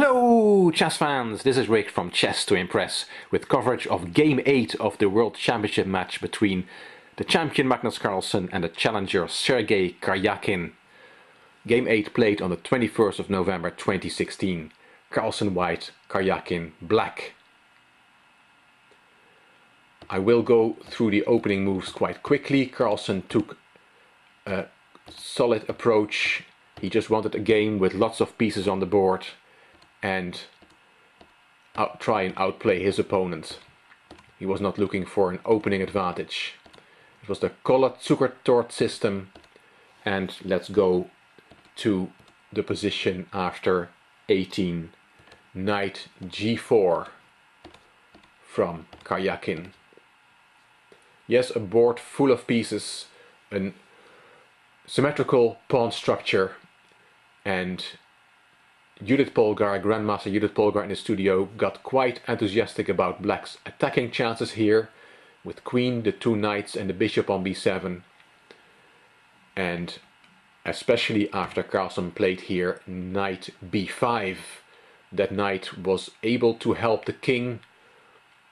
Hello chess fans, this is Rick from Chess to Impress with coverage of Game 8 of the World Championship match between the champion Magnus Carlsen and the challenger Sergey Karjakin. Game 8 played on the 21st of November 2016. Carlsen white, Karjakin black. I will go through the opening moves quite quickly. Carlsen took a solid approach. He just wanted a game with lots of pieces on the board and try and outplay his opponent. He was not looking for an opening advantage. It was the colored Zuckertort system, and let's go to the position after 18. Knight g4 from Karjakin. Yes, a board full of pieces, a symmetrical pawn structure, and Judith Polgar, Grandmaster Judith Polgar in the studio, got quite enthusiastic about black's attacking chances here, with queen, the two knights and the bishop on b7. And especially after Carlsen played here knight b5, that knight was able to help the king,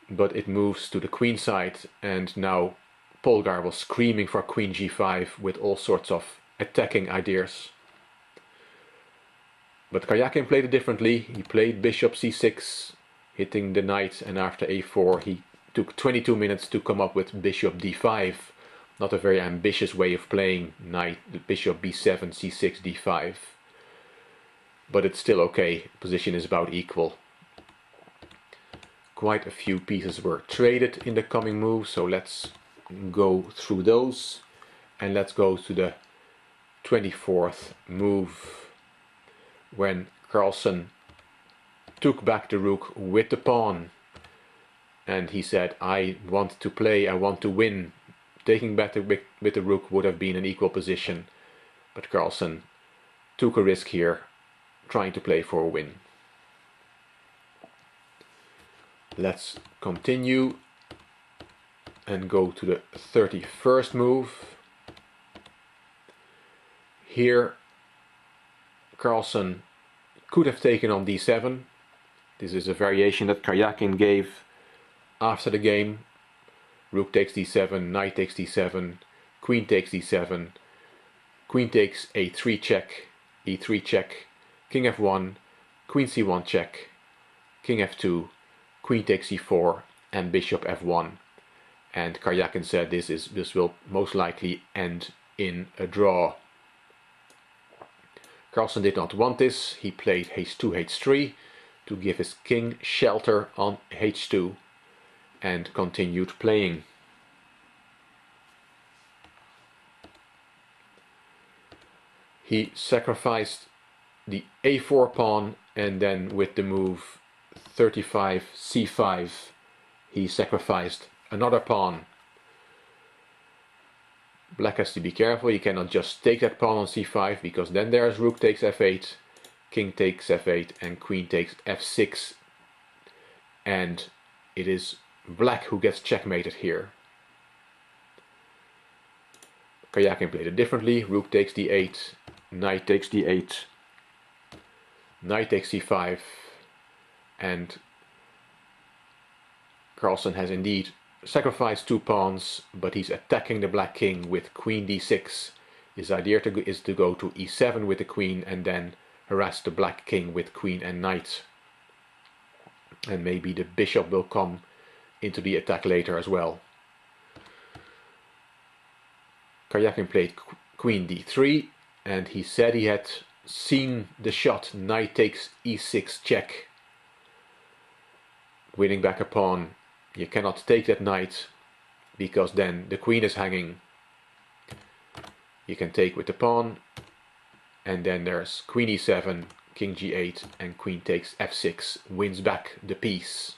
but it moves to the queen side, and now Polgar was screaming for queen g5 with all sorts of attacking ideas. But Karjakin played it differently. He played bishop c6, hitting the knight, and after a4 he took 22 minutes to come up with bishop d5. Not a very ambitious way of playing knight, bishop b7, c6, d5. But it's still okay, position is about equal. Quite a few pieces were traded in the coming moves, so let's go through those. And let's go to the 24th move, when Carlsen took back the rook with the pawn. And he said, I want to play, I want to win. Taking back with the rook would have been an equal position. But Carlsen took a risk here, trying to play for a win. Let's continue and go to the 31st move. Here Carlsen could have taken on d7. This is a variation that Karjakin gave after the game. Rook takes d7, knight takes d7, queen takes d7, queen takes a3 check, e3 check, king f1, queen c1 check, king f2, queen takes c4, and bishop f1. And Karjakin said this will most likely end in a draw. Carlsen did not want this. He played h2, h3 to give his king shelter on h2 and continued playing. He sacrificed the a4 pawn, and then with the move 35 c5 he sacrificed another pawn. Black has to be careful. He cannot just take that pawn on c5, because then there's rook takes f8, king takes f8, and queen takes f6. And it is black who gets checkmated here. Karjakin played it differently. Rook takes d8, knight takes d8, knight takes c5, and Carlsen has indeed sacrificed two pawns, but he's attacking the black king with queen d6. His idea is to go to e7 with the queen and then harass the black king with queen and knight. And maybe the bishop will come into the attack later as well. Karjakin played queen d3, and he said he had seen the shot knight takes e6 check, winning back a pawn. You cannot take that knight, because then the queen is hanging. You can take with the pawn, and then there's queen e7, king g8, and queen takes f6, wins back the piece.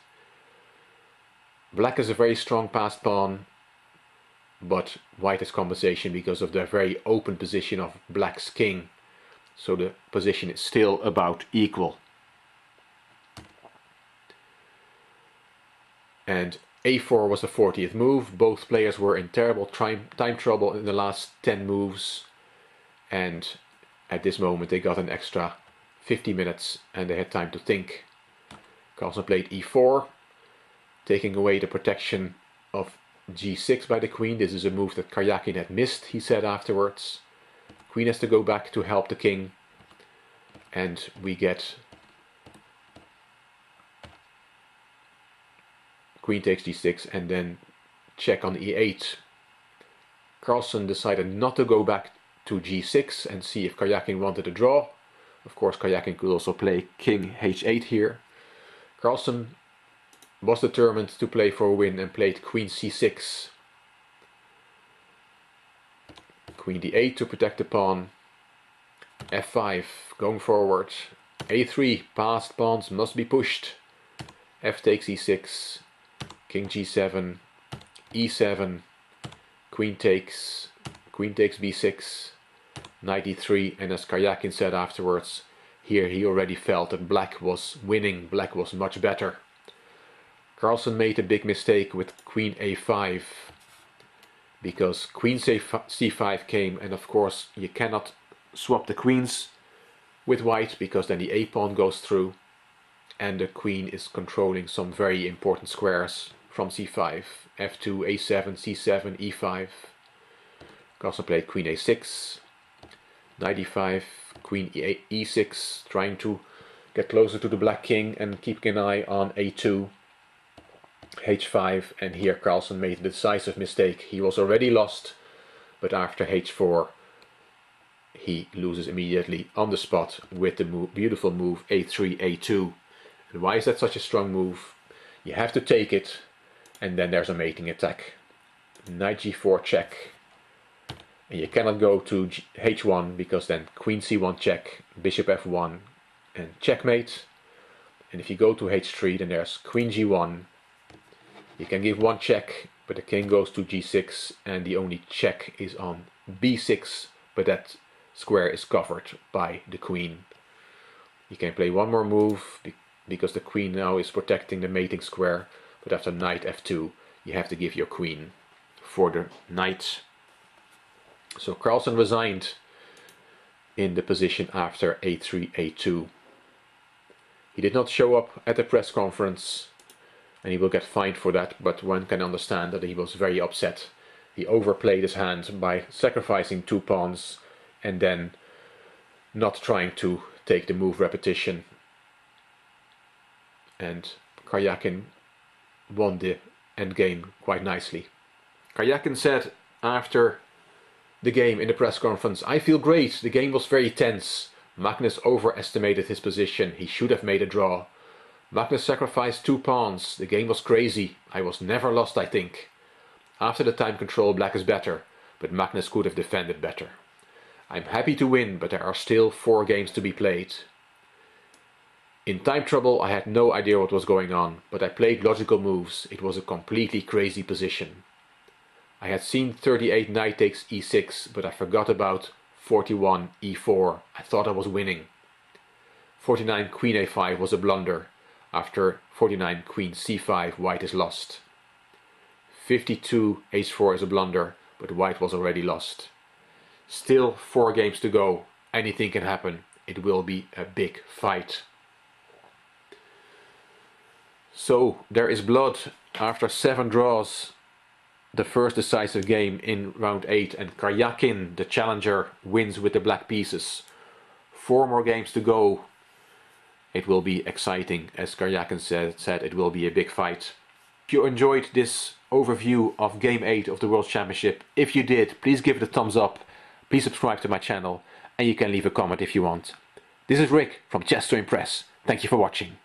Black is a very strong passed pawn, but white has compensation because of the very open position of black's king. So the position is still about equal. And a4 was the 40th move. Both players were in terrible time trouble in the last 10 moves, and at this moment they got an extra 50 minutes and they had time to think. Carlsen played e4, taking away the protection of g6 by the queen. This is a move that Karjakin had missed, he said afterwards. Queen has to go back to help the king, and we get queen takes g6 and then check on e8. Carlsen decided not to go back to g6 and see if Karjakin wanted a draw. Of course, Karjakin could also play king h8 here. Carlsen was determined to play for a win and played queen c6. Queen d8 to protect the pawn. f5 going forward. a3, passed pawns must be pushed. f takes e6. King g7. e7. Queen takes b6. Knight e3, and as Karjakin said afterwards, here he already felt that black was winning, black was much better. Carlsen made a big mistake with queen a5, because queen c5 came, and of course you cannot swap the queens with white, because then the a pawn goes through, and the queen is controlling some very important squares from c5, f2, a7, c7, e5. Carlsen played queen a6, knight e5, queen e6, trying to get closer to the black king and keeping an eye on a2, h5, and here Carlsen made the decisive mistake. He was already lost, but after h4 he loses immediately on the spot with the beautiful move a3, a2. And why is that such a strong move? You have to take it, and then there's a mating attack. Knight g4 check. And you cannot go to h1, because then queen c1 check, bishop f1 and checkmate. And if you go to h3, then there's queen g1. You can give one check, but the king goes to g6, and the only check is on b6, but that square is covered by the queen. You can play one more move, because the queen now is protecting the mating square, but after knight f2 you have to give your queen for the knight. So Carlsen resigned in the position after a3, a2. He did not show up at the press conference, and he will get fined for that, but one can understand that he was very upset. He overplayed his hand by sacrificing two pawns and then not trying to take the move repetition. And Karjakin won the endgame quite nicely. Karjakin said after the game in the press conference, "I feel great, the game was very tense. Magnus overestimated his position, he should have made a draw. Magnus sacrificed two pawns, the game was crazy, I was never lost, I think. After the time control, black is better, but Magnus could have defended better. I'm happy to win, but there are still 4 games to be played. In time trouble I had no idea what was going on, but I played logical moves, it was a completely crazy position. I had seen 38 knight takes e6, but I forgot about 41 e4, I thought I was winning. 49 queen a5 was a blunder. After 49 queen c5, white is lost. 52 h4 is a blunder, but white was already lost. Still 4 games to go, anything can happen, it will be a big fight." So there is blood after 7 draws. The first decisive game in round 8, and Karjakin, the challenger, wins with the black pieces. 4 more games to go. It will be exciting, as Karjakin said it will be a big fight. If you enjoyed this overview of Game 8 of the World Championship, if you did, please give it a thumbs up, please subscribe to my channel, and you can leave a comment if you want. This is Rick from Chess to Impress. Thank you for watching.